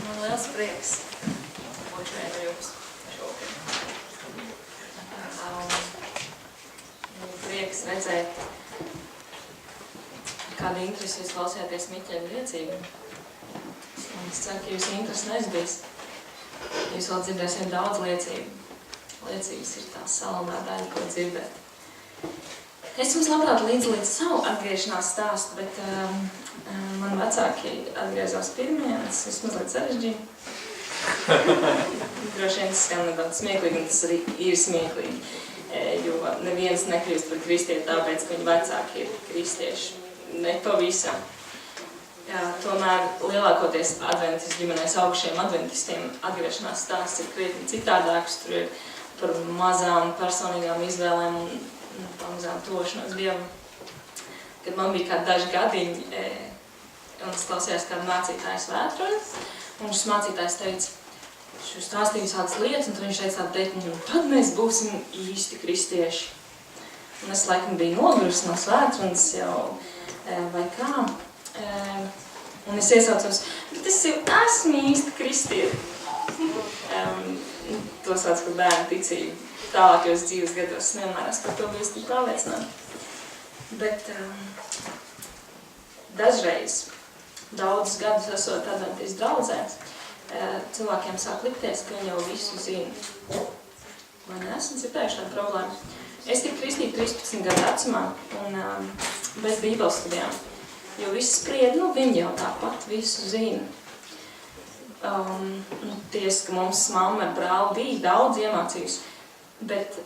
Man liels prieks būt šeit ar jums šokad. Prieks redzēt, kāda interesi jūs klausījāties Miķeļa liecību. Es ceru, ka jūs interesi nezbīs. Jūs vēl dzirdēsiet daudz liecību. Liecības ir tā salonā daļa, ko dzirdēt. Es jums labprāt līdz savu atgriešanās stāstu, bet mani vecāki atgriezās pirmie, tas viss mazliet sarežģīja. Droši vien tas skan nedaudz smieklīgi, un tas arī ir smieklīgi, jo neviens nekļūst par kristieti tāpēc, ka viņu vecāki ir kristieši. Ne pavisam. Tomēr lielākoties adventistu ģimenēs augšiem adventistiem atgriešanās stāsts ir krietni citādāks. Tur ir par mazām personīgām izvēlēm un pamazām tošanos Dievam. Kad man bija kādi daži gadiņi, un es klausījās kādu mācītājas vētruni, un šis mācītājs teica, viņš stāstīja tādas lietas, un tad viņš teica, un tad mēs būsim īsti kristieši. Un es laikam biju nogurusi no svētrunas jau, vai kā, un es iesaucos, bet es jau esmu īsti kristieti. To sauc par bērnu ticību. Tālākajos dzīves gados nevienmēr es par to biju tik pārliecināta. Bet dažreiz, daudzus gadus esot adventistu draudzē, cilvēkiem sāk likties, ka viņi jau visu zina. Vai ne? Esmu dzirdējuši tādu problēmu. Es tiku kristīta 13 gadu vecumā un bez bībeles studijām, jo visi spried, viņi jau tāpat visu zina. Tiesa, ka mums mamma ar brāli bija daudz iemācījusi, bet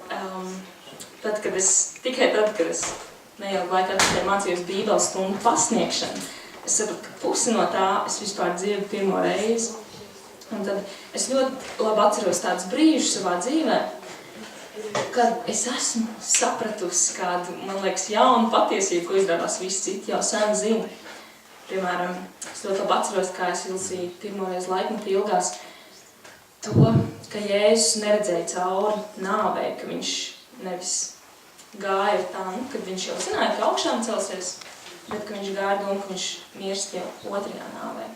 tikai tad, kad es neilgu laiku atpakaļ mācījos bībeles stundu pasniegšanu, es sapratu, ka pusi no tā es vispār dzirdu pirmo reizi. Un tad es ļoti labi atceros tādus brīžus savā dzīvē, kad es esmu sapratusi kādu, man liekas, jaunu patiesību, ko izrādās visi citi jau sen zina. Piemēram, es ļoti labi atceros, kā es ilsīju pirmoreiz laikmetī ilgās to, ka Jēzus neredzēja cauri nāvei, ka viņš nevis gāja ar tā, kad viņš jau zināja, ka augšām celsies, bet ka viņš gāja domu, ka viņš mirst jau otrajā nāvē,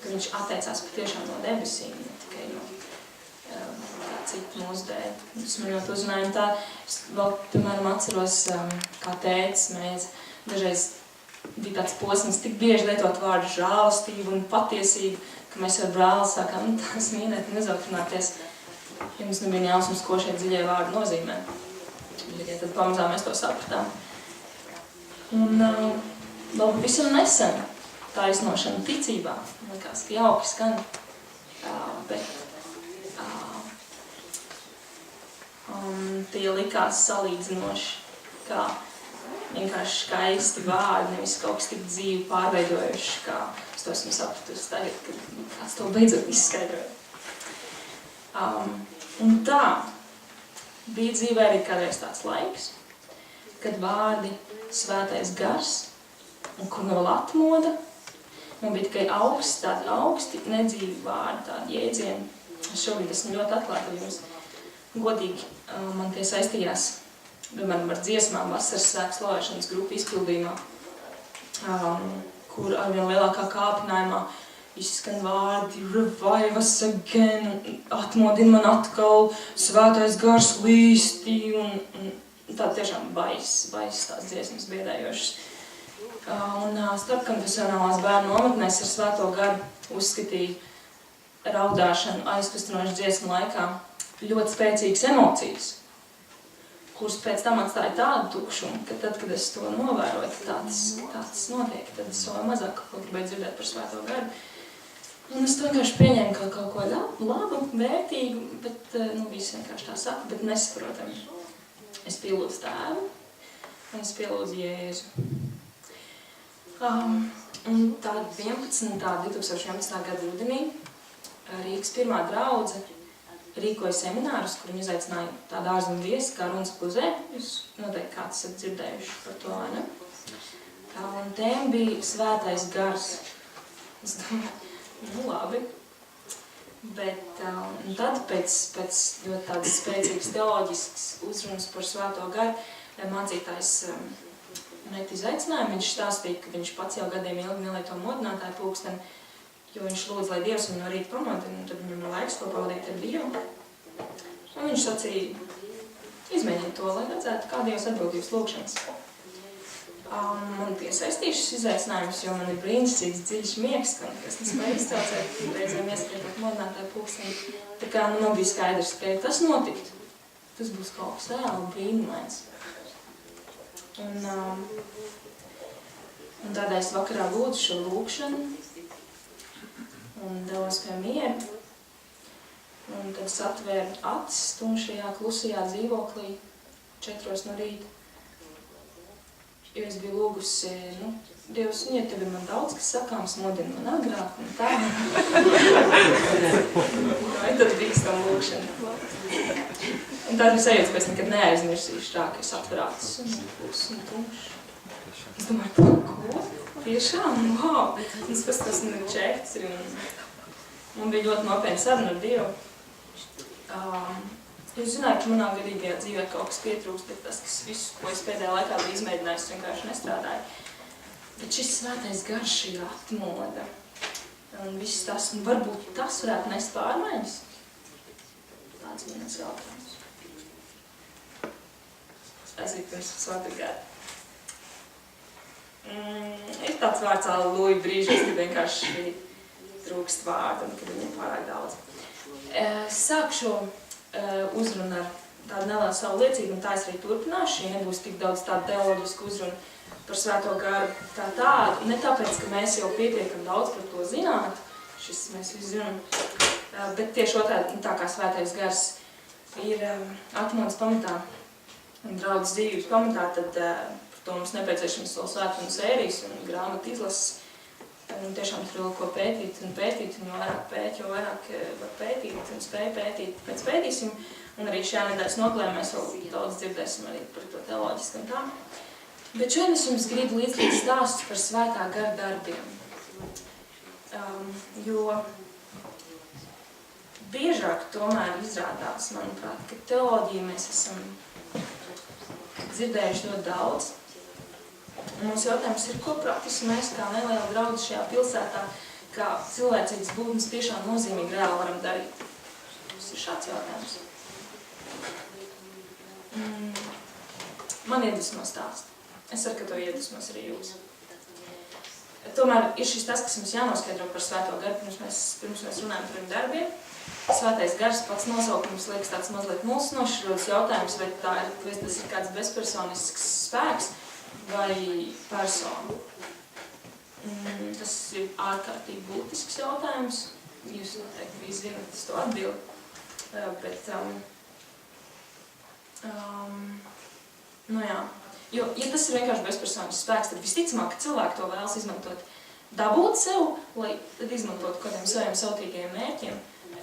ka viņš atteicās patiešām no debesīm, ne tikai no kā citu mūsu dēļ. Tas man ļoti uzrunāja, un tā es vēl, piemēram, atceros, kā tētis mēs dažreiz bija tāds posms, tik bieži lietot vārdu žēlastība un patiesība, ka mēs ar brāli sākām tās mīnēt un nezaukšanāties, ja mums nebija jausmas, ko šie dziļie vārdi nozīmē. Ja tad pamazām mēs to sapratām. Un vēl visam nesen taisnošana ticībā. Man liekas, ka jauki skan, bet tie likās salīdzinoši, kā vienkārši skaisti vārdi, nevis kaut kas tik dzīvi pārveidojuši, kā es to esmu sapratusi tagad, kad kāds to beidzot izskaidroja. Un tā bija dzīvē arī kādreiz tāds laiks, kad vārdi svētais gars un kur no vēl atmoda, man bija tikai tādi augsti, nedzīvi vārdi, tādi jēdzieni. Šobrīd esmu ļoti atklāta jums. Godīgi man tie saistījās, piemēram, ar dziesmām vasaras svētku slavēšanas grupu izpildījumā, kur arvien lielākā kāpinājumā izskan vārdi revive us again, atmodina man atkal, svētais gars līsti, un tā tiešām baiss tās dziesmas biedējošas. Un starpkonfesionālās bērnu nometnēs ar svēto garu uzskatīja raudāšanu aizkustinošu dziesmu laikā ļoti spēcīgas emocijas, kuras pēc tam atstāja tādu tukšumu, ka tad, kad es to novēroju, tāds notiek, tad es vēl mazāk kaut ko gribēju dzirdēt par svēto garu. Un es to vienkārši pieņēmu kā kaut ko labu, vērtīgu, bet, visi vienkārši tā saka, bet nesaprotami. Es pielūdzu Tēvu, un es pielūdzu Jēzu. Un tā 2011. Gada rudenī Rīgas pirmā draudze rīkoja seminārus, kur viņi izaicināja tādu ārzemju viesi kā Runas Puzē. Jūs noteikti kāds esat dzirdējuši par to, vai ne? Un tēma bija svētais gars. Es domāju, labi. Bet tad pēc ļoti tādas spēcīgas teoloģiskas uzrunas par svēto garu, mācītājs met izaicinājumu. Viņš stāstīja, ka viņš pats jau gadiem ilgi nelieto modinātāju pulksteni, jo viņš lūdz, lai Dievs viņu no rīta pamodina, un tad viņam ir laiks to pavadīt ar Dievu. Un viņš sacīja, izmēģiniet to, lai redzētu, kā Dievs atbild jūsu lūgšanas. Man piesaistīja šis izaicinājums, jo man ir brīnišķīgs dziļš miegs, kas nespēja izcaucēt, reizēm ieskaitot modinātāju pulksteni. Tā kā man bija skaidrs, ka tas notiktu. Tas būs kaut kas reāli brīnumains. Un tādēļ es vakarā lūdzu šo lūgšanu un devos pie miera. Un tad es atvēru acis tumšajā, klusajā dzīvoklī 4 no rīta. Jo es biju lūgusi, Dievs, ja tev ir man daudz, kas sakāms, modina man agrāk un tā. Vai tad bīstam lūgšana. Un tā bija sajūta, ka es nekad neaizmirsīšu tā, ka es atveru acis un kluss un tumšs. Es domāju, ko? Tiešām? Wow! Un es pēc tas man ir čekts. Man bija ļoti nopietna saruna ar Dievu. Es zināju, ka manā garīgajā dzīvē kaut kas pietrūkst, bet tas, kas visu, ko es pēdējā laikā biju izmēģinājis, vienkārši nestrādāja. Bet šis svētais garš ir atmoda. Un viss tas, un varbūt tas varētu nest pārmaiņas. Tāds vienas jautājums. Es zinu, pirms svētā gada. Ir tāds vārds aleluja brīžos, kad vienkārši trūkst vārdu un kad viņiem pārāk daudz. Sākšu uzrunu ar tādu nelielu savu liecību, un tā es arī turpināšu, ja nebūs tik daudz tādu teoloģisku uzrunu par svēto garu kā tādu. Ne tāpēc, ka mēs jau pietiekam daudz par to zināt, šis mēs visi zinām, bet tieši otrādi, tā kā svētais gars ir atmodas pamatā un draudzes dzīves pamatā, tad par to mums nepieciešams vēl svētdienu sērijas un grāmatu izlases. Un tiešām tur vēl ko pētīt, un jo vairāk pēt, jo vairāk var pētīt un spēj pētīt, pēc pētīsim. Un arī šajā nedēļas nogalē mēs vēl daudz dzirdēsim arī par to teoloģiski un tā. Bet šodien es jums gribu līdzīt stāstus par svētā gara darbiem. Jo biežāk tomēr izrādās, manuprāt, ka teoloģiju mēs esam dzirdējuši ļoti daudz. Un mums jautājums ir, ko praktiski mēs kā neliela draudze šajā pilsētā, kā cilvēcīgas būtnes tiešām nozīmīgi reāli varam darīt? Tas ir šāds jautājums. Man iedvesmo stāst. Es ceru, ka to iedvesmos arī jūs. Tomēr ir šis tas, kas mums jānoskaidro par svēto garu, pirms mēs runājam par darbiem. Svētais gars pats nosaukums liekas tāds mazliet mulsinošs, rodas jautājums, vai tas ir kāds bezpersonisks spēks, vai persona. Tas ir ārkārtīgi būtisks jautājums. Jūs noteikti visi zināt, es to atbildu. Bet, jā. Jo, ja tas ir vienkārši bezpersonisks spēks, tad visticamāk, ka cilvēki to vēlas izmantot dabūt sev, lai tad izmantotu kādiem saviem sautīgajiem mērķiem.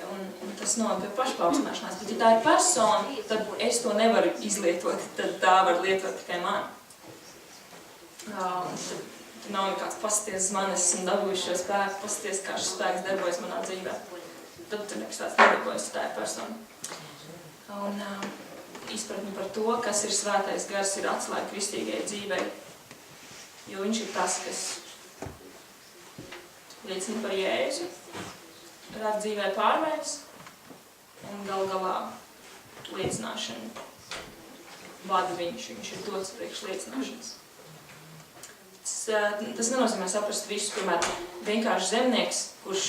Un tas nav pie pašpauksmēšanās. Bet, ja tā ir persona, tad es to nevaru izlietot, tad tā var lietot tikai mani. Tad nav nekāds pasties manis un dabūjuši šo spēku, pasties, kā šis spēks darbojas manā dzīvē. Tad tur nekas tāds nedarbojas, tā ir persona. Un izpratni par to, kas ir svētais gars, ir atslēga kristīgajai dzīvei. Jo viņš ir tas, kas liecina par Jēzu, rāda dzīvē pārmaiņas un galā liecināšanu vada viņš ir dots priekš liecināšanas. Tas nenozīmē saprast visu, piemēram, vienkārši zemnieks, kurš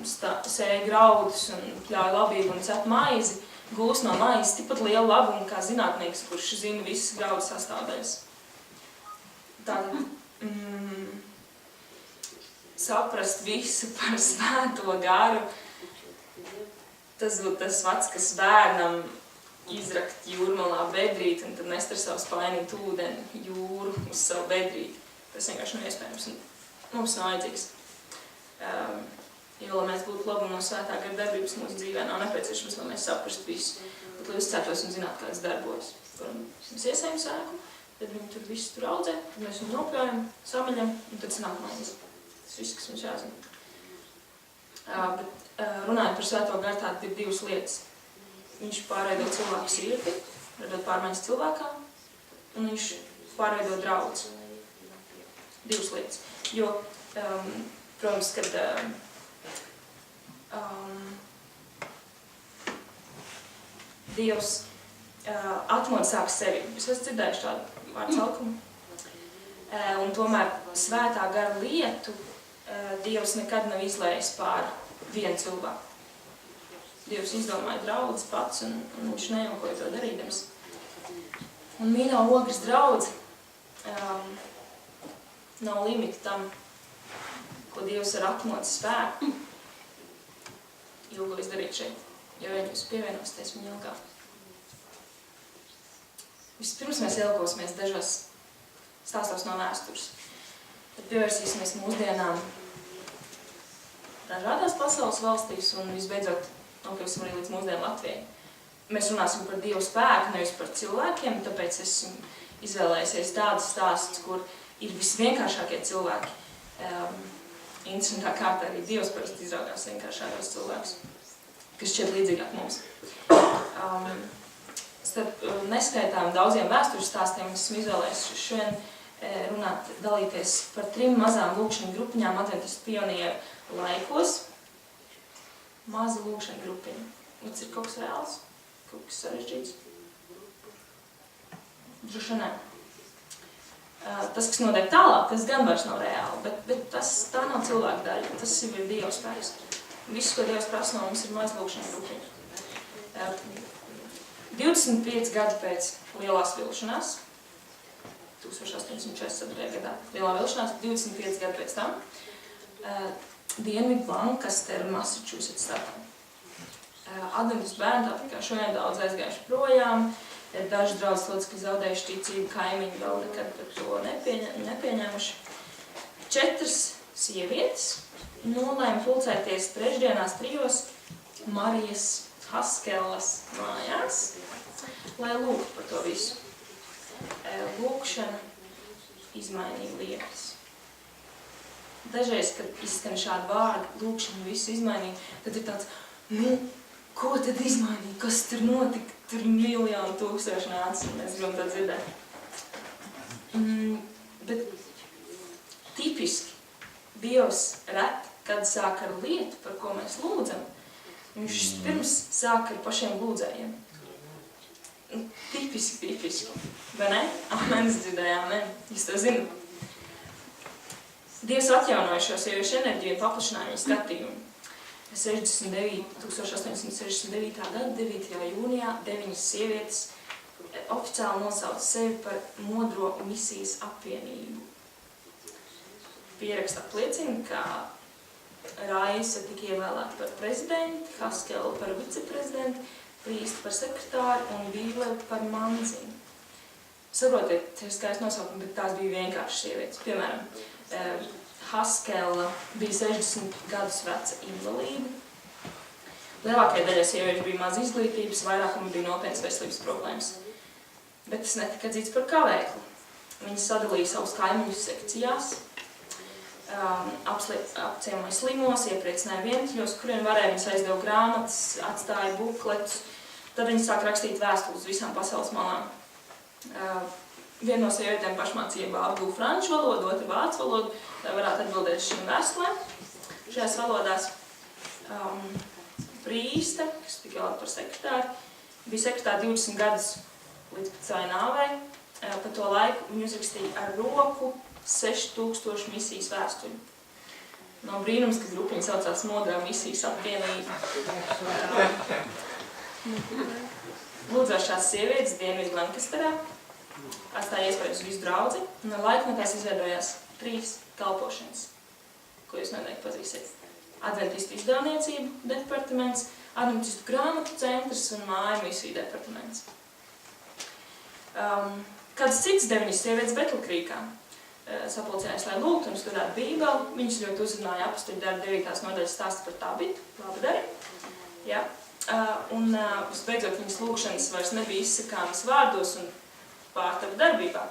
sēja graudus un pļauj labību un cep maizi, gūs no maizes tikpat lielu labumu kā zinātnieks, kurš zina visas graudu sastāvdaļas. Tātad saprast visu par svēto garu, tas būtu tas vats, kas bērnam izrakt jūrmalā bedrīt un tad nest ar savu spainīt ūdeni jūru uz savu bedrīt. Tas vienkārši nav iespējams un mums nav vajadzīgs. Jo, lai mēs būtu labi no svētā gara darbības mūsu dzīvē, nav nepieciešams, lai mēs saprastu visu, bet lai uzcētos un zinātu, kā tas darbojas. Mēs iesējam sēku, tad viņi tur visu tur audzē, tad mēs viņu nopļaujam, samaļam un tad sanāk maize. Tas viss, kas mums jāzina. Bet runājot par svēto garu, tātad ir divas lietas. Viņš pārveido cilvēku sirdi, radot pārmaiņas cilvēkā, un viņš pārveido draudzi. Divas lietas. Jo protams, kad Dievs atmoda sāk sevi. Es esmu dzirdējuši tādu vārdu saukumu. Un tomēr svētā gara lietu Dievs nekad nav izlējis pār vienu cilvēku. Dievs izdomāja draudzi pats, un viņš nejaukoja to darīdams. Un mīnā ogres draudze nav limita tam, ko Dievs ar atmodas spēku ilgojas darīt šeit, jo jūs pievienosties viņa ilgā. Vispirms mēs ilgosimies dažos stāstos no vēstures. Tad pievērsīsimies mūsdienām dažādās pasaules valstīs un visbeidzot nokļūsim arī līdz mūsdienu Latvijai. Mēs runāsim par Dievu spēku, nevis par cilvēkiem, tāpēc esmu izvēlējusies tādus stāstus, kur ir visvienkāršākie cilvēki. Interesantā kārtā arī Dievs parasti izraugās vienkāršākos cilvēkus, kas šķiet līdzīgāk mums. Starp neskaitām daudziem vēstures stāstiem esmu izvēlējusies šodien runāt, dalīties par 3 mazām lūkšanu grupiņām adventistu pionieru laikos. Maza lūkšana grupiņa. Tas ir kaut kas reāls, kaut kas sarežģīts. Droši ne. Tas, kas notiek tālāk, tas gan vairs nav reāli, bet tā nav cilvēka daļa, tas ir Dieva spēks. Viss, ko Dievs prasa no mums, ir maza lūkšana grupiņa. 25 gadi pēc lielās vilšanās, 1844. gadā lielā vilšanās, 25 gadi pēc tam, Dienvidu Lancasteru, Massachusetts statā. Adventistu bērni, tāpat kā šodien daudz aizgājuši projām, daži draudzes locekļi zaudējuši ticību, kaimiņi vēl nekad par to nepieņēmuši. 4 sievietes nolēma pulcēties trešdienās 3 Marijas Haskelas mājās, lai lūgtu par to visu. Lūkšana izmainīja lietas. Dažreiz, kad izskan šādi vārdi, lūkšana visu izmainīja, tad ir tāds, ko tad izmainīja, kas tur notika, tur miljonu tūkstoši nāca, un mēs gribam to dzirdēt. Bet tipiski Dievs ret, kad sāk ar lietu, par ko mēs lūdzam, viņš pirms sāk ar pašiem lūdzējiem. Tipiski, vai ne? Amen, es dzirdēju, amen, jūs to zinat. Dievs atjaunoja šo sieviešu enerģiju un paplašināja viņu skatījumu. 1869. gada 9. jūnijā 9 sievietes oficiāli nosauca sevi par Modro misijas apvienību. Pieraksts apliecina, ka Raisa tika ievēlēta par prezidenti, Haskela par viceprezidenti, Prīsti par sekretāri un Vīlevi par manziņu. Saprotiet, ir skaisti nosaukumi, bet tās bija vienkārši sievietes. Piemēram, Haskela bija 60 gadus veca invalīda. Lielākajai daļai sieviešu bija maz izglītības, vairākumi bija nopietnas veselības problēmas. Bet tas netika atzīts par kavēkli. Viņi sadalīja savus kaimiņus sekcijās, apciemoja slimos, iepriecināja vientuļos, kuriem varēja viņas aizdeva grāmatas, atstāja bukletus. Tad viņi sāk rakstīt vēstules visām pasaules malām. Viena no sievietēm pašmācībā apgūva franču valodu, otra vācu valodu, lai varētu atbildēt šīm vēstulēm. Šajās valodās Prīste, kas tika ievēlēta par sekretāri, bija sekretāri 20 gadus līdz pat savai nāvei. Pa to laiku viņi uzrakstīja ar roku 6000 misijas vēstuļu. Nav brīnums, ka grupiņa saucās Modrā misijas apvienība. Lūdzošās sievietes Dienvidu Lancasterā atstāja iespēju uz visu draudzi, un ar laiku no tās izveidojās 3 kalpošanas, ko jūs noteikti pazīsiet. Adventistu izdevniecību departaments, Adventistu grāmatu centrs un māju misiju departaments. Kādas citas 9 sievietes Betlkrīkā sapulcējās, lai lūgtu un studētu Bībeli. Viņas ļoti uzrunāja apustuļu darba 9. nodaļas stāstu par Tabitu, labu dari. Ja. Un visbeidzot viņas lūgšanas vairs nebija izsakāmas vārdos un pārtapa darbībā.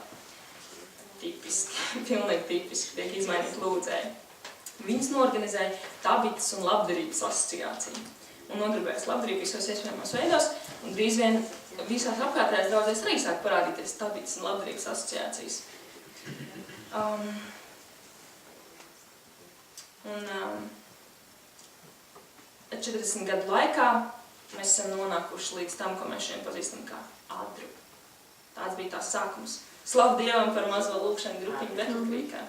Tipiski, pilnīgi tipiski tiek izmainīt lūdzēji. Viņas norganizēja Tabitas un labdarības asociāciju un nodarbējās labdarību visos iespējamos veidos, un drīz vien visās apkārtējās draudzēs arī sāk parādīties Tabitas un labdarības asociācijas. Un 40 gadu laikā mēs esam nonākuši līdz tam, ko mēs šodien pazīstam kā Adru. Tāds bija tās sākums. Slavu Dievam par mazo lūkšanu grupiņu Betlkrīkā.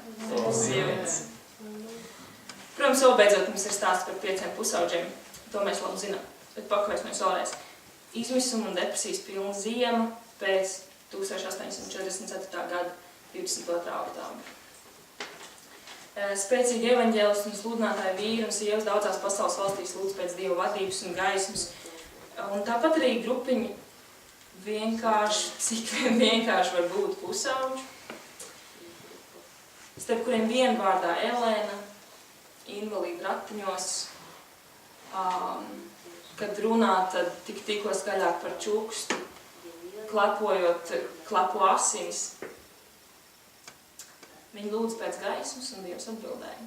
Sievietes. Protams, vēl beidzot mums ir stāsts par 5 pusauģiem. To mēs labi zinām. Bet pakavēsimies vēlreiz. Izmisuma un depresijas pilna ziema pēc 1844. gada 22. oktobra. Spēcīgi evaņģēlisti un sludinātāji vīri un sievas daudzās pasaules valstīs lūdz pēc Dieva vadības un gaismas. Un tāpat arī grupiņi vienkārši, cik vienkārši var būt pusauģi, starp kuriem vienvārdā Elēna, invalīdu ratiņos, kad runā, tad tikko skaļāk par čukstu, klepojot, klepo asinis. Viņi lūdz pēc gaismas, un Dievs atbildēja.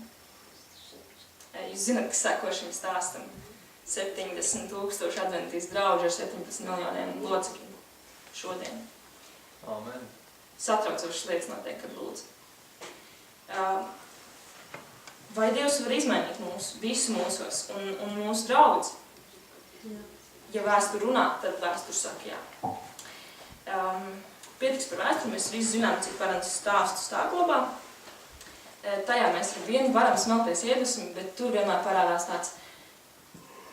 Jūs zināt, kas seko šim stāstam. 70,000 adventistu draugi ar 17 miljoniem locekļu šodien. Amen. Satraucošas lietas notiek, kad lūdz. Vai Dievs var izmainīt visu mūsos un mūsu draudz? Ja vēstur runā, tad vēstur saka jā. Pietiks par vēsturi, mēs visi zinām, cik parants stāstu stāvglabā. Tajā mēs ar vienu varam smelties iedvesmi, bet tur vienmēr parādās tāds,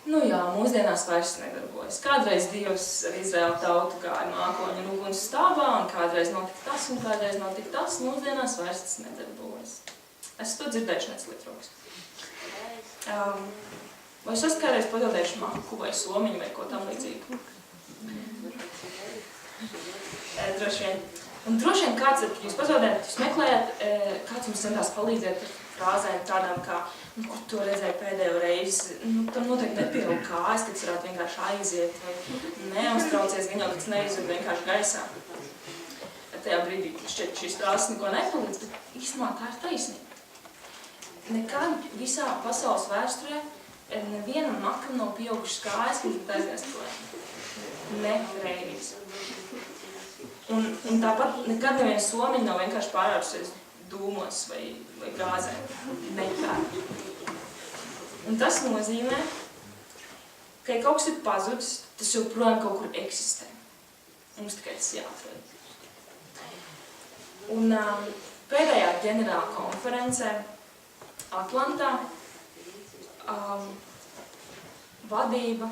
nu jā, mūsdienās vairs nedarbojas. Kādreiz Dievs ar Izraēlu tautu gāja mākoņu un uguns stāvā, un kādreiz notika tas, un kādreiz notika tas, mūsdienās vairs tas nedarbojas. Es to dzirdējuši necilietroks. Vai es esmu kādreiz pazaudējuši maku vai somiņu vai ko tam līdzīgu? Droši vien. Un droši vien kāds, kad jūs pazaudējat, jūs meklējat, kāds jums centās palīdzēt ar frāzēm tādām kā, kur to redzēju pēdējo reizi, tam noteikti nepievilk kājas, kad varētu vienkārši aiziet, vai neuztraucies, gan jau, kad neizved vienkārši gaisā. Tajā brīdī šķiet šīs frāzes neko nepalīdz, bet īstenībā tā ir taisnība. Nekad visā pasaules vēsturē nevienam makam nav pieaugušas kājas, kad ir aizgājis projām. Nereiz. Un tāpat nekad neviena somiņa nav vienkārši pārvērsusies dūmos vai gāzē. Nekad. Un tas nozīmē, ka ja kaut kas ir pazudis, tas joprojām kaut kur eksistē. Mums tikai tas jāatrod. Un pēdējā ģenerāla konferencē Atlantā vadība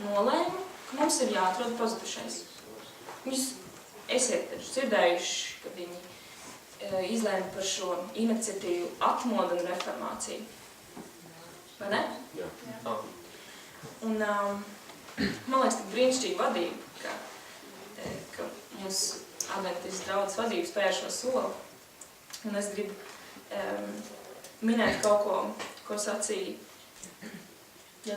nolēma, ka mums ir jāatrod pazudušais. Jūs esiet taču dzirdējuši, ka viņi izlēma par šo iniciatīvu atmodu un reformāciju. Vai ne? Jā. Un man liekas, ka brīnišķīga vadība, ka mūsu adventistu draudzes vadības spēja šo soli. Un es gribu minēt kaut ko sacīja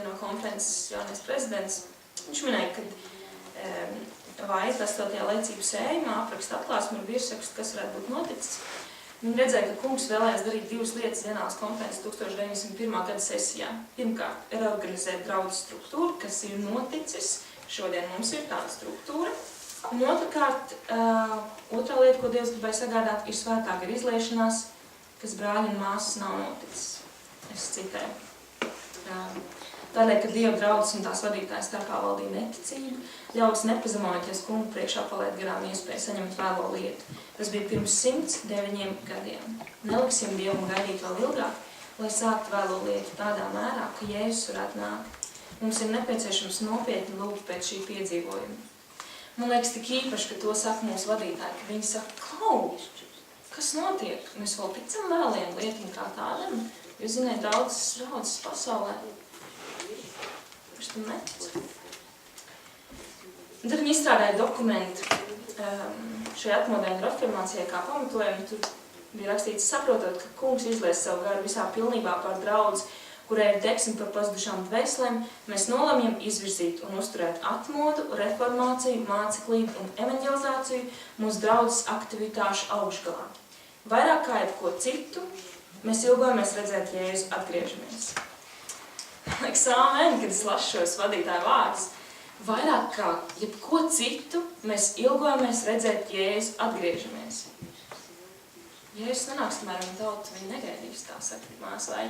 no konferences jaunais prezidents. Viņš minēja, ka Vaita 8. laicību sējumā apraksta atklāsmi ar virsrakstu, kas varētu būt noticis. Viņi redzēja, ka kungs vēlējās darīt 2 lietas ģenerālas konferences 1901. Gada sesijā. Pirmkārt, reorganizēt draudzes struktūru, kas ir noticis. Šodien mums ir tāda struktūra. Un otrkārt, otrā lieta, ko Dievs gribēja sagādāt, ir svētā gara izliešanās, kas brāļi un māsas nav noticis. Es citēju. Tādēļ, ka Dieva draudzes un tās vadītājas starpā valdīja neticība, ļaudis nepazemojoties kungu priekšā palaid garām iespēju saņemt vēlo lietu. Tas bija pirms 109 gadiem. Neliksim Dievam gaidīt vēl ilgāk, lai sāktu vēlo lietu tādā mērā, ka Jēzus varētu nākt. Mums ir nepieciešams nopietni lūgt pēc šī piedzīvojuma. Man liekas tik īpaši, ka to saka mūsu vadītāji, ka viņi saka, Klau, kas notiek? Mēs vēl ticam vēliem lietim kā tādam. Jūs zināt, daudzas draudzes pasaulē. Viņš tam netic. Un tad viņi izstrādāja dokumentu šajā atmodē un reformācijai kā pamatojumu. Tur bija rakstīts, saprotot, ka kungs izlies savu garu visā pilnībā par draudzi, kurai ir deksme par pazudušām dvēselēm, mēs nolemjam izvirzīt un uzturēt atmodu, reformāciju, māceklību un evanģelizāciju mūsu draudzes aktivitāšu augšgalā. Vairāk kā jebko citu, mēs ilgojamies redzēt Jēzu atgriežamies. Liekas, amen, kad es lasu šos vadītāju vārdus. Vairāk kā jebko citu, mēs ilgojamies redzēt Jēzu atgriežamies. Jēzus nenāks, tomēr viņa tauta, viņa negaidīs, tā saka māsa vai.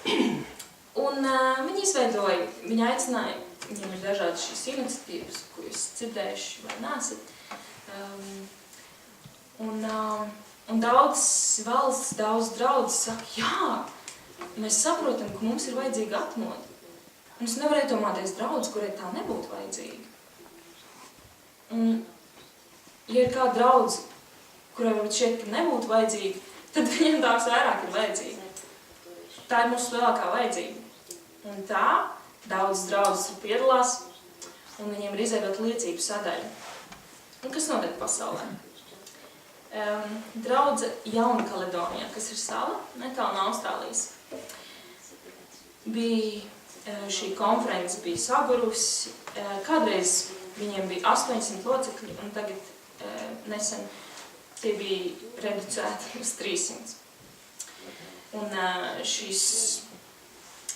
Un viņi izveidoja, viņi aicināja, viņiem ir dažādas šīs iniciatīvas, ko jūs dzirdējuši vai nesat. Un daudz valsts, daudz draudzes saka, jā, mēs saprotam, ka mums ir vajadzīga atmoda. Un es nevarēju domāties draudz, kurai tā nebūtu vajadzīga. Un, ja ir kāda draudz, kurai varbūt šķiet, ka nebūtu vajadzīga, tad viņiem tās vairāk ir vajadzīga. Tā ir mūsu lielākā vajadzība. Un tā daudzas draudzes piedalās, un viņiem ir izveidota liecību sadaļa. Un kas notiek pasaulē? Draudze Jaunkaledonijā, kas ir sala, netālu no Austrālijas. Šī konference bija sagurusi, kādreiz viņiem bija 800 locekļi, un tagad nesen tie bija reducēti uz 300. Un šīs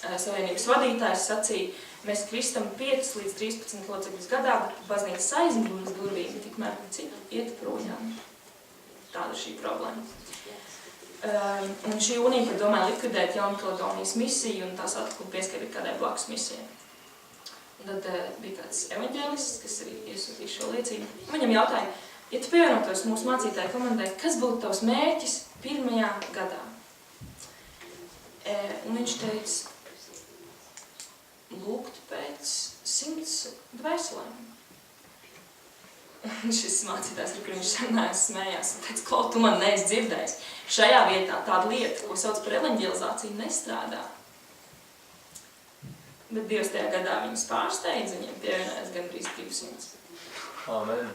savienības vadītājs sacīja, mēs kristam 5 līdz 13 locekļus gadā, bet baznīcas aizmugures durvīm tikmēr citi iet projām. Tāda ir šī problēma. Un šī UNIPA domāja likvidēt Jaunkaledonijas misiju un tās atkal pieskarīt kādai blakus misijai. Un tad bija kāds evaņģēlists, kas arī iesūtīja šo liecību. Viņam jautāja, ja tu pievienotos mūsu mācītāju komandai, kas būtu tavs mērķis pirmajā gadā? Un viņš teica, lūgt pēc 100 dvēselēm. Un šis mācītājs, ar kuru viņš sarunājās, smējās un teica, Klau, tu man neesi dzirdējis. Šajā vietā tāda lieta, ko sauc par evaņģelizāciju, nestrādā. Bet Dievs tajā gadā viņus pārsteidz, viņiem pievienojās gandrīz 200. Amen.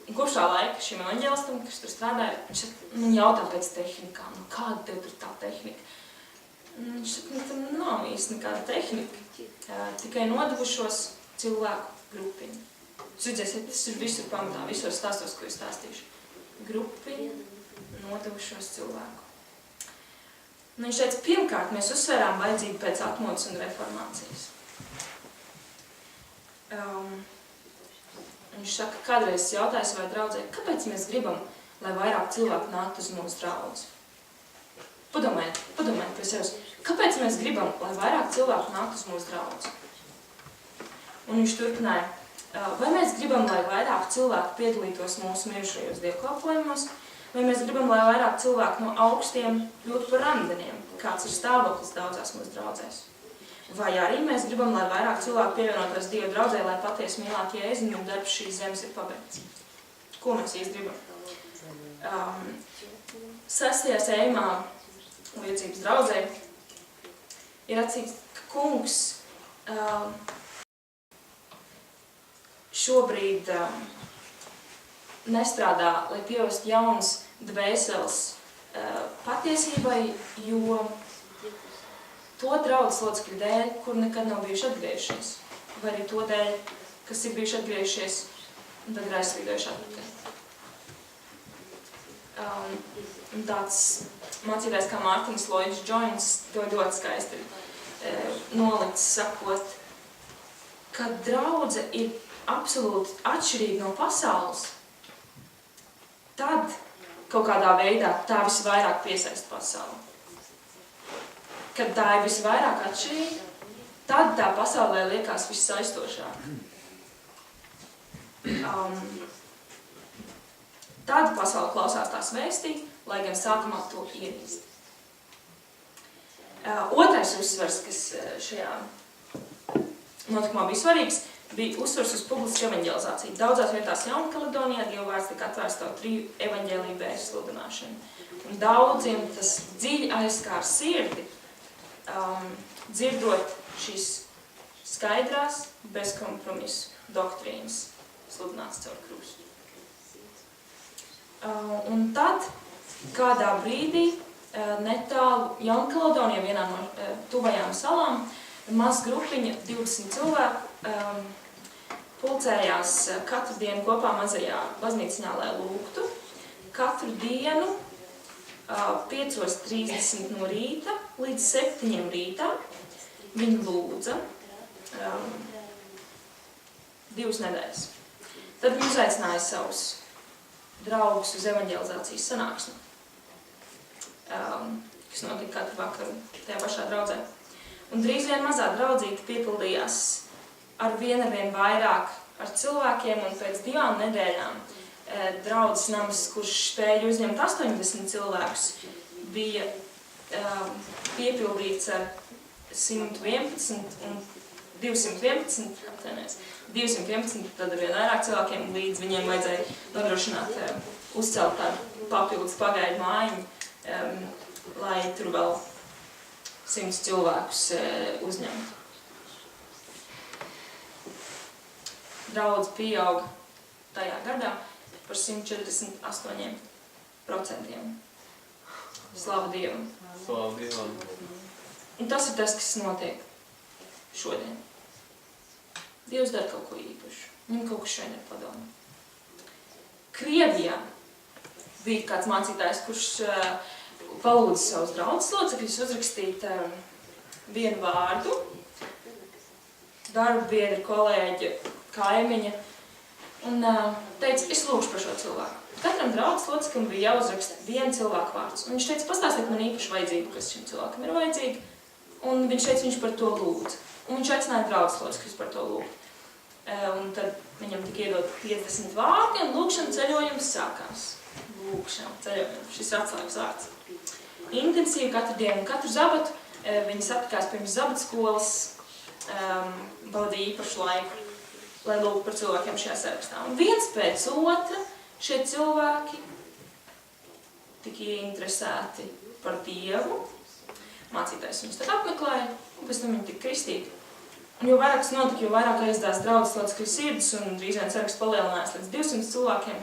Kopš tā laika šim evaņģēlistam, kas tur strādāja, viņš jautā pēc tehnikām, kāda tev tur tā tehnika? Viņš saka, tam nav īsti nekāda tehnika, tikai nodevušos cilvēku grupiņu. Jūs redzēsiet, tas ir visur pamatā, visos stāstos, ko es stāstīšu. Grupiņu, nodevušos cilvēku. Un viņš teica, pirmkārt, mēs uzsvērām vajadzību pēc atmodas un reformācijas. Viņš saka, kādreiz jautājis vai draudzē, kāpēc mēs gribam, lai vairāk cilvēku nāktu uz mūsu draudzi? Padomājiet pie sevis, kāpēc mēs gribam, lai vairāk cilvēku nāktu uz mūsu draudzi? Un viņš turpināja, vai mēs gribam, lai vairāk cilvēku piedalītos mūsu mirušajos dievkalpojumos, vai mēs gribam, lai vairāk cilvēku no augstiem kļūtu par randeniem, kāds ir stāvoklis daudzās mūsu draudzēs. Vai arī mēs gribam, lai vairāk cilvēku pievienotos Dieva draudzē, lai patiesi mīlētu Jēzu un darbs šīs zemes ir pabeigts. Ko mēs īsti gribam? 6. sējumā liecības draudzē ir atsīts, ka kungs šobrīd nestrādā, lai pievestu jaunas dvēseles patiesībai, jo to draudzes locekļu dēļ, kur nekad nav bijuši atgriežies, vai arī to dēļ, kas ir bijuši atgriežies un tad ir aizslīdojuši atpakaļ. Tāds mācītājs kā Mārtiņš Lloyds Jones to ļoti skaisti nolicis, sakot, ka draudze ir absolūti atšķirīga no pasaules, tad kaut kādā veidā tā visvairāk piesaista pasauli. Kad tā ir visvairāk atšķirīga, tad tā pasaulē liekas vissaistošāk. Tad pasaule klausās tās vēstī, lai gan sākumā to ienīst. Otrais uzsvars, kas šajā notikumā bija svarīgs, bija uzsvars uz publisku evaņģelizāciju. Daudzās vietās Jaunkaledonijā Dieva vārds tika atvērts to 3 evaņģēliju vēstu sludināšanu. Un daudziem tas dziļi aizskāra sirdi, dzirdot šīs skaidrās, bezkompromisu doktrīnas sludināts caur krustu. Un tad, kādā brīdī, netālu Jaunkaledonijā, vienā no tuvajām salām, maz grupiņa, 20 cilvēku, pulcējās katru dienu kopā mazajā baznīciņā, lai lūgtu. Katru dienu 5:30 no rīta līdz 7 rītā viņi lūdza 2 nedēļas. Tad viņi uzaicināja savus draugus uz evaņģelizācijas sanāksmi, kas notika katru vakaru tajā pašā draudzē. Un drīz vien mazā draudzīte piepildījās ar vien vairāk ar cilvēkiem, un pēc 2 nedēļām draudzes nams, kurš spēja uzņemt 80 cilvēkus, bija piepildīts ar 111 un 211, tad ar vien vairāk cilvēkiem, līdz viņiem vajadzēja nodrošināt, uzcelt tādu papildus pagaidu mājiņu, lai tur vēl 100 cilvēkus uzņemtu. Draudze pieauga tajā gadā par 148%. Slavu Dievam! Slavu Dievam! Un tas ir tas, kas notiek šodien. Dievs dara kaut ko īpašu. Viņam kaut kas šeit ir padomā. Krievijā bija kāds mācītājs, kurš palūdza savus draudzes locekļus uzrakstīt vienu vārdu, darba biedra, kolēģa, kaimiņa, un teica, es lūgšu par šo cilvēku. Katram draudzes loceklim bija jāuzraksta viena cilvēka vārds. Un viņš teica, pastāstiet man īpašu vajadzību, kas šim cilvēkam ir vajadzīga, un viņš teica, viņš par to lūdz. Un viņš aicināja draudzes locekļus par to lūgt. Un tad viņam tika iedot 50 vārdi, un lūgšana ceļojums sākās. Lūgšana ceļojums, šis ir atslēgas vārds. Intensīvi katru dienu un katru zabatu viņi satikās pirms zabatskolas, baudīja īpašu laiku, lai lūgtu par cilvēkiem šajā sarakstā. Un viens pēc otra šie cilvēki tika ieinteresēti par Dievu, mācītājs viņus tad apmeklēja, un pēc tam viņi tika kristīti. Un jo vairāk tas notika, jo vairāk aizdās draudzes locekļu sirds, un drīz vien saraksts palielinājās līdz 200 cilvēkiem.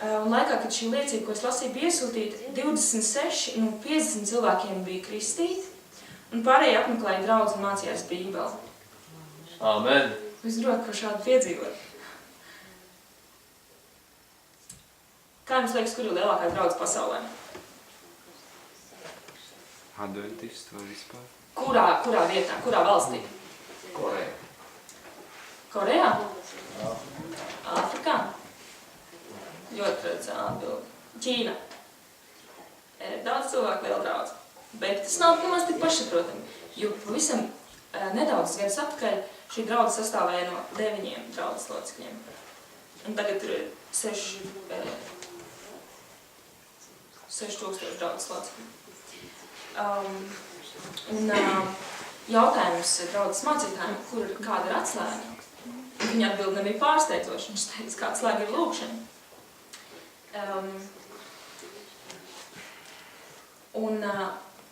Un laikā, kad šī liecība, ko es lasīju, bija iesūtīta, 26 no 50 cilvēkiem bija kristīti, un pārējie apmeklēja draudzi un mācījās Bībeli. Āmen! Es gribētu ko šādu piedzīvot. Kā jums liekas, kur ir lielākā draudze pasaulē? Adventisti vai vispār? Kurā vietā, kurā valstī? Koreja. Korejā? Jā. Āfrikā? Ļoti tradicionāli atbildi. Ķīna. Daudz cilvēku liela draudze. Bet tas nav nemaz tik pašsaprotami, jo pavisam nedaudz gadus atpakaļ šī draudze sastāvēja no 9 draudzes locekļiem. Un tagad tur ir 6000 draudzes locekļi. Jautājums draudzes mācītājiem, kāda ir atslēga? Viņa atbild nebija pārsteidzoša, viņš teica, kā atslēga ir lūgšana.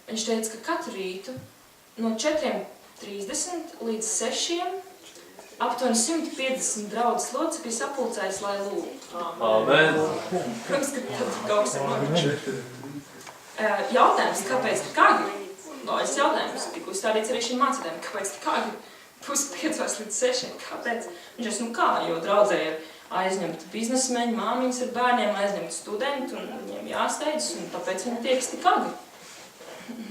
Viņš teica, ka katru rītu no 4:30 līdz 6 aptuveni 150 draudzes locekļi sapulcējas, lai lūgtu. Amen! Protams, ka tad kaut kas ir noticis. Jautājums, kāpēc tik agri? Loģisks jautājums, tika uzstādīts arī šiem mācītājiem, kāpēc tik agri? 5:30 līdz 6, kāpēc? Viņš teica, nu kā, jo draudzē ir aizņemti biznesmeņi, māmiņas ar bērniem, aizņemti studenti, un viņiem jāsteidzas, un tāpēc viņi tiekas tik agri.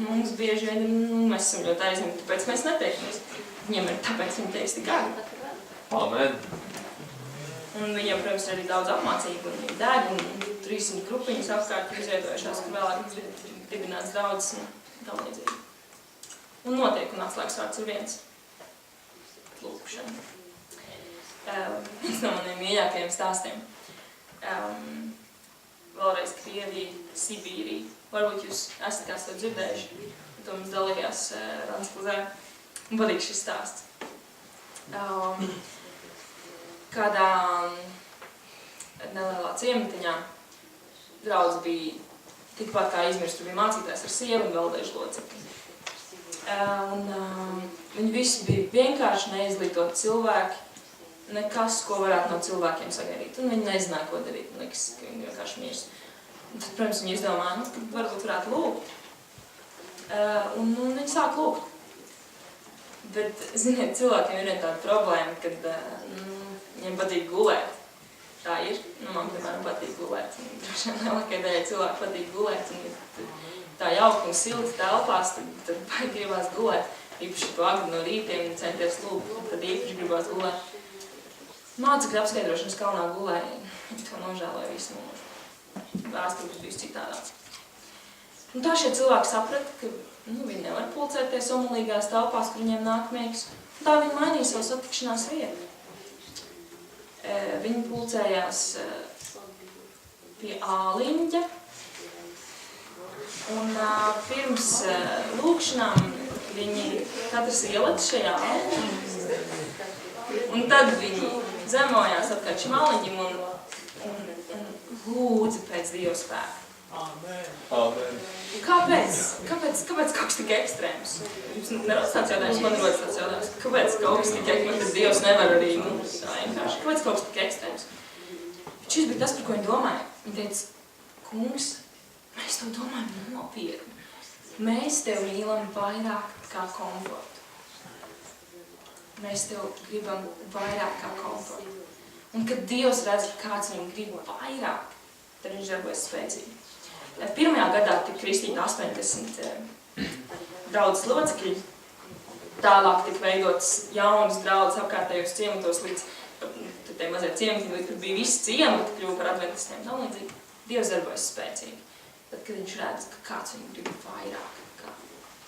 Mums bieži vien, mēs esam ļoti aizņemti, tāpēc mēs netiekamies. Viņiem ir tāpēc viņi tiekas tik agri. Amen! Un viņiem, protams, ir arī daudz apmācību, un viņi deg, un 300 grupiņas apkārt izveidojušās, kur vēlāk dibināts draudzes un tam līdzīgi. Un notiek, un atslēgas vārds ir viens. Lūkšana. Viens no maniem mīļākajiem stāstiem. Vēlreiz Krievija, Sibīrija. Varbūt jūs esat kāds to dzirdējuši, to mums dalījās Rāns Kluzē. Un patīk šis stāsts. Kādā nelielā ciematiņā draudze bija tikpat kā izmirst, tur bija mācītājs ar sievu un vēl daži locekļi. Viņi visi bija vienkārši neizglītoti cilvēki, nekas, ko varētu no cilvēkiem sagaidīt. Un viņi nezināja, ko darīt. Man liekas, ka viņi vienkārši mirst. Un tad, protams, viņi izdomāja, ka varbūt varētu lūgt. Un viņi sāk lūgt. Bet, ziniet, cilvēkiem ir tāda problēma, kad viņiem patīk gulēt. Tā ir. Man, piemēram, patīk gulēt. Droši vien lielākajai daļai cilvēku patīk gulēt. Un, tā jauka un silta telpās, tad baigi gribās gulēt. Īpaši to agri no rītiem centies lūgt, tad īpaši gribās gulēt. Mācekļu apskaidrošanas kalnā gulēja. Viņi to nožēloja visu mūžu. Vēstures bija citādāks. Un tā šie cilvēki saprata, ka viņi nevar pulcēties omulīgās telpās, kur viņiem nāk miegs. Un tā viņi mainīja savu satikšanās vietu. Viņi pulcējās pie āliņģa. Un pirms lūkšanām viņi katrs ielika šajā āliņģī. Un tad viņi zemojās apkārt šim āliņģim un lūdza pēc Dieva spēka. Amen. Kāpēc? Kāpēc kaut kas tik ekstrēms? Jums nerodas tāds jautājums, man rodas tāds jautājums. Kāpēc kaut kas tik ekstrēms, kad Dievs nevar arī mums vienkārši? Kāpēc kaut kas tik ekstrēms? Šis bija tas, par ko viņi domāja. Viņi teica, kungs, mēs to domājam nopietni. Mēs tev mīlam vairāk kā komfortu. Mēs tev gribam vairāk kā komfortu. Un kad Dievs redz, ka kāds viņam grib vairāk, tad viņš darbojas spēcīgi. Pirmajā gadā tika kristīti 80 draudzes locekļi. Tālāk tika veidotas jaunas draudzes apkārtējos ciematos līdz tie mazie ciemati, līdz kur bija visi ciemati, kļuva par adventistiem. Tā līdzīgi Dievs darbojas spēcīgi. Tad, kad viņš redz, ka kāds viņam grib vairāk kā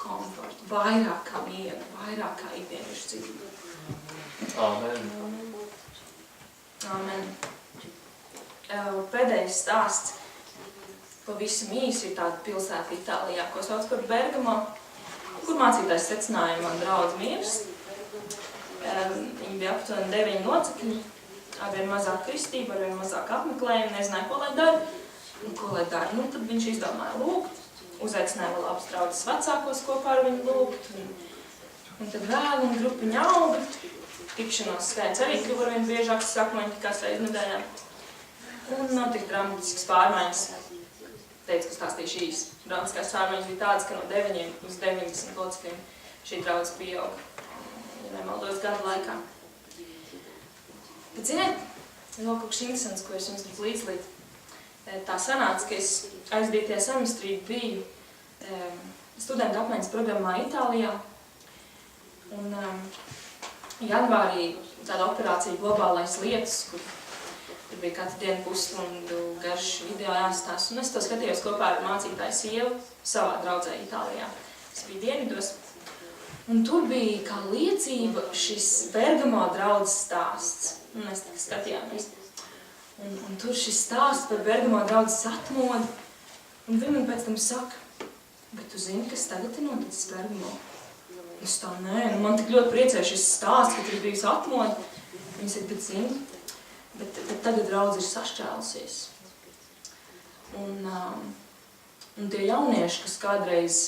komfortu, vairāk kā mienu, vairāk kā ikdieniešu dzīvi. Amen. Amen. Pēdējais stāsts pavisam īsi ir tāda pilsēta Itālijā, ko sauc par Bergamo, kur mācītājs secināja man draudz mirst. Viņi bija aptuveni 9 locekļi, ar vien mazāk kristību, ar vien mazāk apmeklējumu, nezināja, ko lai dara. Un ko lai dara? Nu, tad viņš izdomāja lūgt, uzaicināja vēl abas draudzes vecākos kopā ar viņu lūgt. Un tad vēl un grupiņa auga, tikšanos skaits arī kļuva ar vien biežāks, sākumā tikās reiz nedēļā. Un notika dramatisks pārmaiņas. Teicu, ka stāstīšu īsi. Dramatiskās pārmaiņas bija tādas, ka no 9 uz 90 locekļiem šī draudze pieauga, ja nemaldos gadu laikā. Bet ziniet, vēl kaut kas interesants, ko es jums gribu līdzlīt. Tā sanāca, ka es aizdītajā semestrī biju studentu apmaiņas programmā Itālijā. Un janvārī tāda operācija Globālais lietus, kur tur bija katru dienu pusstundu garš video jāstāsta. Un es to skatījos kopā ar mācītāju sievu savā draudzē Itālijā. Es biju dienvidos. Un tur bija kā liecība šis Bergamo draudzes stāsts. Un mēs tā skatījāmies. Un tur šis stāsts par Bergamo draudzes atmodu. Un viņi man pēc tam saka, bet tu zini, kas tagad ir noticis Bergamo? Es tā, nē, man tik ļoti priecēja šis stāsts, ka tur ir bijusi atmoda. Viņi saka, bet zini, bet tagad draudze ir sašķēlusies. Un tie jaunieši, kas kādreiz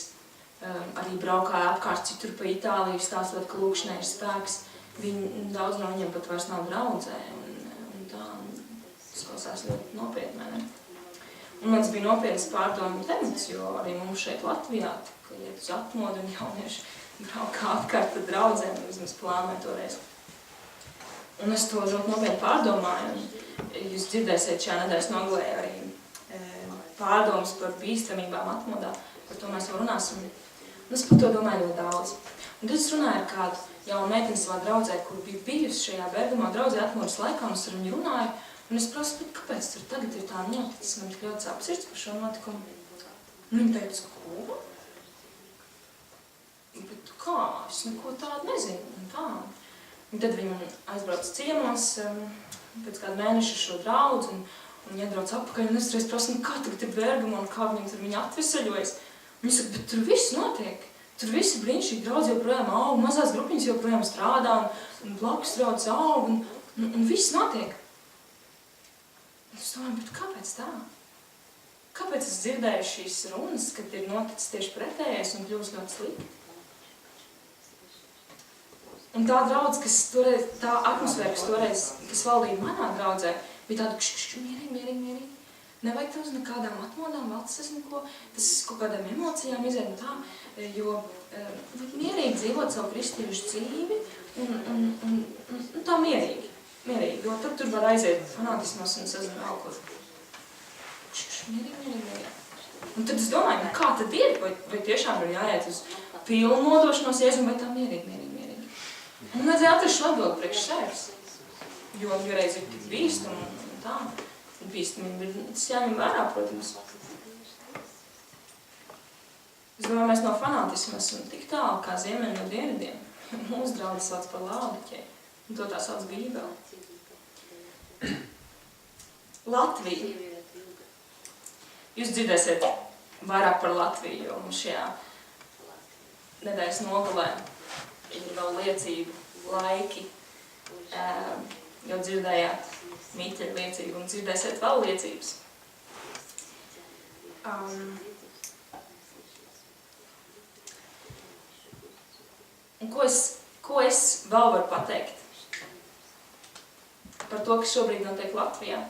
arī braukāja apkārt citur pa Itāliju, stāstot, ka lūkšanai ir spēks, daudz no viņiem pat vairs nav draudzē. Un tā, tas klausās ļoti nopietni, ne? Un mans bija nopietnas pārdomu temats, jo arī mums šeit Latvijā tika iet uz atmodu un jaunieši braukā apkārt pa draudzēm, vismaz plānoja toreiz. Un es to ļoti nopietni pārdomāju, un jūs dzirdēsiet šajā nedēļas nogalē arī pārdomas par bīstamībām atmodā, par to mēs vēl runāsim. Un es par to domāju ļoti daudz. Un tad es runāju ar kādu jaunu meiteni savā draudzē, kur bija bijusi šajā Bergamo draudzē atmodas laikā, un es ar viņu runāju, un es prasu, bet kāpēc tur tagad ir tā noticis, man tik ļoti sāp sirds par šo notikumu. Un viņa teica, ko? Bet kā? Es neko tādu nezinu, un tā. Un tad viņi aizbrauc ciemos pēc kāda mēneša šo draudzi, un viņi atbrauc apakaļ, un es reiz prasu, kā tagad ir Bergamo, un kā viņiem tur viņi atveseļojas. Viņi saka, bet tur viss notiek. Tur visi brīnišķīgi draudzi joprojām aug, mazās grupiņas joprojām strādā, un blakus draudzes aug, un viss notiek. Un es domāju, bet kāpēc tā? Kāpēc es dzirdēju šīs runas, kad ir noticis tieši pretējais un kļūst ļoti slikti? Un tā draudze, tā atmosfēra, kas valdīja manā draudzē, bija tāda mierīgi. Nevajag tev uz nekādām atmodām, valsts neko, tas kaut kādām emocijām iziet un tā, jo mierīgi dzīvot savu kristījušu dzīvi un tā mierīgi, jo tur var aiziet fanātismos un sazinu vēl kur. Mierīgi. Un tad es domāju, kā tad ir, vai tiešām ir jāiet uz pilnu nodošanos Jēzum, vai tā mierīgi. Un vajadzēja atrast atbildi priekš sevis, jo reiz ir tik bīstami un tā. Bīstamība ir, tas jāņem vērā, protams. Es domāju, mēs no fanātisma esam tik tālu kā ziemeļi no dienvidiem. Mūsu draudzi sauc par Laodiķeju, un to tā sauc Bībeli. Latvija. Jūs dzirdēsiet vairāk par Latviju, jo mums šajā nedēļas nogalē ir vēl liecību laiki. Jau dzirdējāt mīķeļu liecību un dzirdēsiet vēl liecības. Un ko es vēl varu pateikt par to, kas šobrīd notiek Latvijā?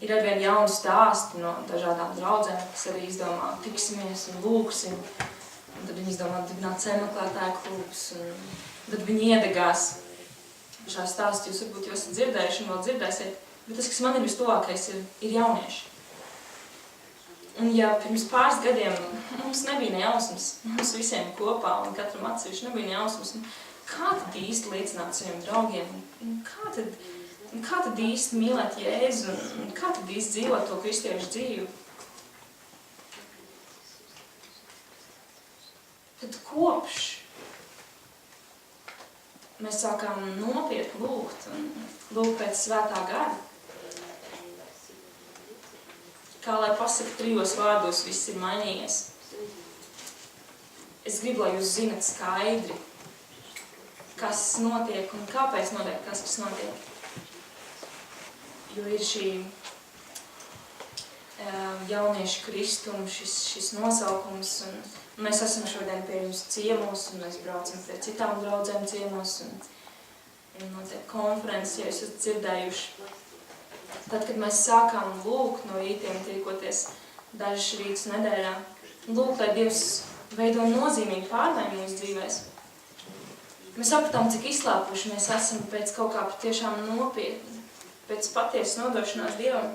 Ir arvien jauni stāsti no dažādām draudzēm, kas arī izdomā tiksimies un lūksim. Un tad viņi izdomā dibināt ceļmeklētāju klubus, un tad viņi iedegās. Šā stāstu jūs varbūt jau esat dzirdējuši un vēl dzirdēsiet, bet tas, kas man ir vistuvākais, ir jaunieši. Un ja pirms pāris gadiem mums nebija ne jausmas, mums visiem kopā un katram atsevišķi nebija ne jausmas, kā tad īsti liecināt saviem draugiem, kā tad īsti mīlēt Jēzu un kā tad īsti dzīvot to kristiešu dzīvi? Tad kopš mēs sākām nopietni lūgt un lūgt pēc svētā gara. Kā lai pasaka 3 vārdos, viss ir mainījies. Es gribu, lai jūs zinat skaidri, kas notiek un kāpēc notiek tas, kas notiek. Jo ir šī jauniešu kristuma, šis nosaukums, un mēs esam šodien pie jums ciemos, un mēs braucam pie citām draudzēm ciemos, un notiek konferences, ja jūs esat dzirdējuši. Tad, kad mēs sākām lūgt no rītiem tiekoties dažas rītus nedēļā, lūgt, lai Dievs veido nozīmīgi pārmaiņu mūsu dzīvēs. Mēs sapratām, cik izslāpuši mēs esam pēc kaut kā patiešām nopietni, pēc patiesas nodošanās Dievam.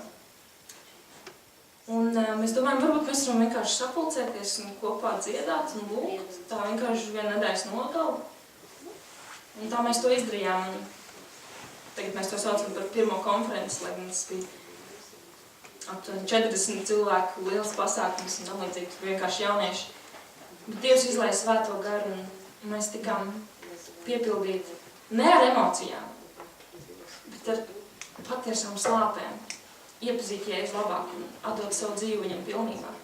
Un mēs domājam, varbūt mēs varam vienkārši sapulcēties un kopā dziedāt un lūgt, tā vienkārši viena nedēļas nogalu. Un tā mēs to izdarījām. Tagad mēs to saucam par pirmo konferenci, lai mums bija aptuveni 40 cilvēku liels pasākums un tam līdzīgi, vienkārši jaunieši. Bet Dievs izlaiž svēto garu un mēs tikām piepildīti ne ar emocijām, bet ar patiesām slāpēm, iepazīt Jēzu labāk un atdot savu dzīvi viņam pilnībā.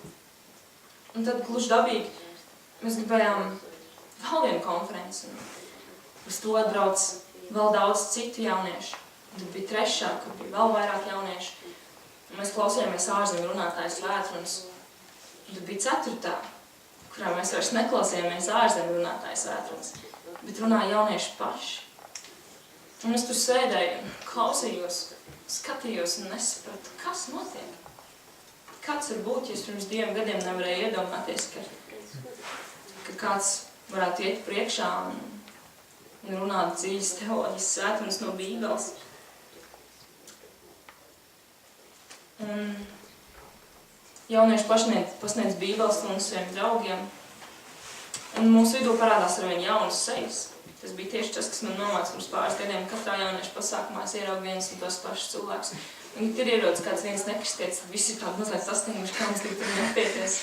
Un tad gluži dabīgi mēs gribējām vēl vienu konferenci un uz to atbrauc vēl daudz citu jauniešu. Tad bija 3, kur bija vēl vairāk jauniešu. Un mēs klausījāmies ārzemju runātāju svētrunas. Tad bija 4, kurā mēs vairs neklausījāmies ārzemju runātāju svētrunas, bet runāja jaunieši paši. Un es tur sēdēju un klausījos, skatījos un nesapratu, kas notiek. Kāds var būt, ja es pirms 2 gadiem nevarēju iedomāties, ka kāds varētu iet priekšā un runāt dziļas teoloģijas svētrunas no Bībeles. Un jaunieši pasniedz Bībeles stundas saviem draugiem. Un mūsu vidū parādās arvien jaunas sejas. Tas bija tieši tas, kas man nomāca pirms pāris gadiem. Katrā jauniešu pasākumā es ieraugu viens un tos pašus cilvēkus. Un tur ierodas kāds viens nekristietis, tad visi ir tādi mazliet sastinguši, kā mums tik tur nepieties.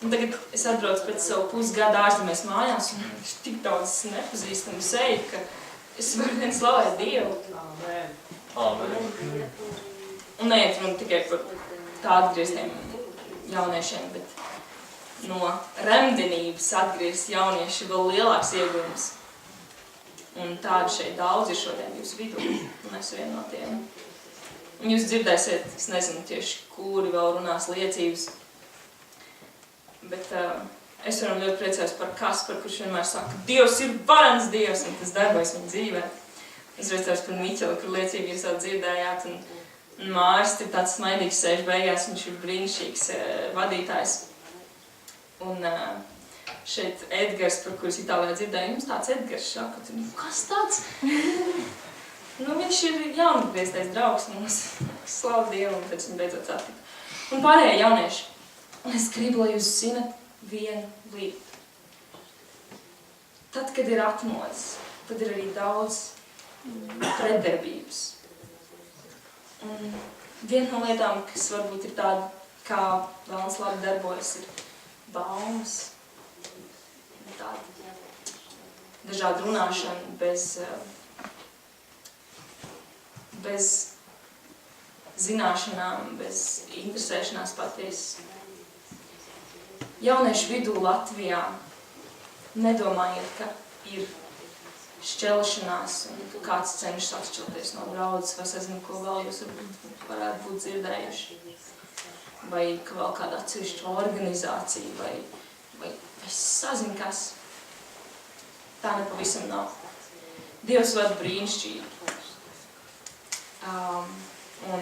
Un tagad es atbraucu pēc savu pusgada ārzemēs mājās, un ir tik daudz nepazīstamu seju, ka es varu vien slavēt Dievu. Amen. Amen. Un neiet runa tikai par tādu atgrieztiem jauniešiem, bet no remdenības atgriezt jaunieši vēl lielāks iegūms. Un tādi šeit daudz ir šodien jūsu vidū, un es vien no tiem. Un jūs dzirdēsiet, es nezinu tieši, kuri vēl runās liecības, bet es varam ļoti priecājos par Kasparu, kurš vienmēr saka, ka Dievs ir varens Dievs, un tas darbojas viņa dzīvē. Es priecājos par Miķeli, kur liecību jūs jau dzirdējāt, un Māris ir tāds smaidīgs sēž beigās, viņš ir brīnišķīgs vadītājs. Un šeit Edgars, par kurus Itālijā dzirdēju, jums tāds Edgars šaka, kas tāds? Viņš ir jaunatgrieztais draugs mums, slavu Dievu, un pēc viņu beidzot satika. Un pārējie jaunieši. Un es gribu, lai jūs zinat vienu lietu. Tad, kad ir atmodas, tad ir arī daudz pretdarbības. Un viena no lietām, kas varbūt ir tāda kā vēlns labi darbojas, ir baumas, tāda dažāda runāšana bez zināšanām, bez interesēšanās patiesi. Jauniešu vidū Latvijā nedomājiet, ka ir šķelšanās un ka kāds cenšas atšķelties no draudzes, vai es nezinu, ko vēl jūs varētu būt dzirdējuši. Vai ka vēl kāda atsevišķa organizācija, vai es sazinu, kas. Tā nepavisam nav. Dievs vada brīnišķīgi. Un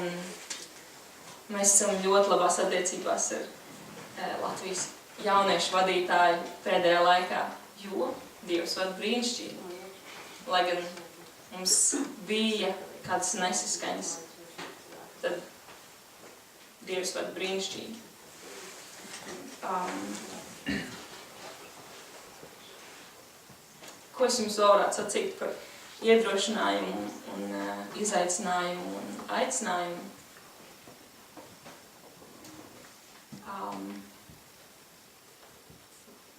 mēs esam ļoti labās attiecībās ar Latvijas jauniešu vadītāju pēdējā laikā, jo Dievs vada brīnišķīgi. Lai gan mums bija kādas nesaskaņas, tad Dievs vada brīnišķīgi. Ko es jums vēl varētu sacīt par iedrošinājumu un izaicinājumu un aicinājumu?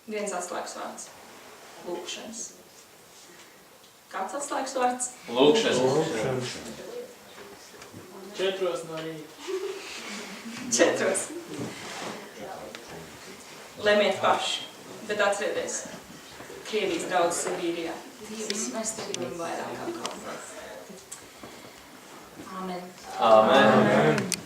Viens atslēgas vārds – lūkšanas. Kāds atslēgas vārds? Lūkšanas. 4 no rīta. 4. Lemiet paši, bet atcerieties, Krievijas draudzes Sibīrijā. Dievs, mēs te gribam vairāk kā kaut. Āmen. Āmen.